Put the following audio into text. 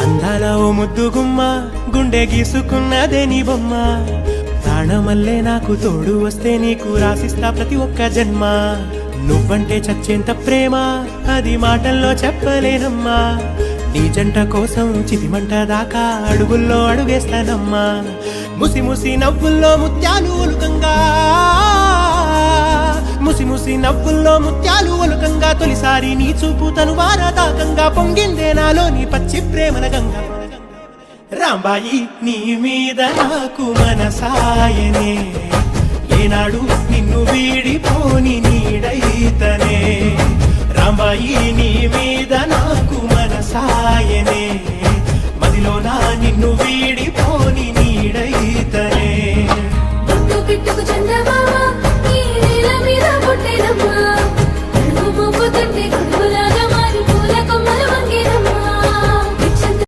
అందాల ఓ ముద్దు గుమ్మ గుండె గీసుకున్నదే నీ బొమ్మ ప్రాణమల్లే నాకు తోడు వస్తే నీకు రాసిస్తా ప్రతి ఒక్క జన్మ నువ్వంటే చచ్చేంత ప్రేమ అది మాటల్లో చెప్పలేనమ్మా నీ జంట కోసం చితిమంట దాకా అడుగుల్లో అడుగేస్తానమ్మా ముసి ముసి నవ్వుల్లో ముత్యాలు ఒలుకంగా ముసి ముసి నవ్వుల్లో ముత్యాలు ఒలుకంగా తొలిసారి నీ చూపు తను వారదాకంగా పొంగిందే నాలో నీ పచ్చి ప్రేమల గంగా రాంబాయి నీ మీద నాకు మనసాయనే ఏనాడు నిన్ను వీడిపోని నీడైతనే రాంబాయి నీ మీద నాకు మనసాయనే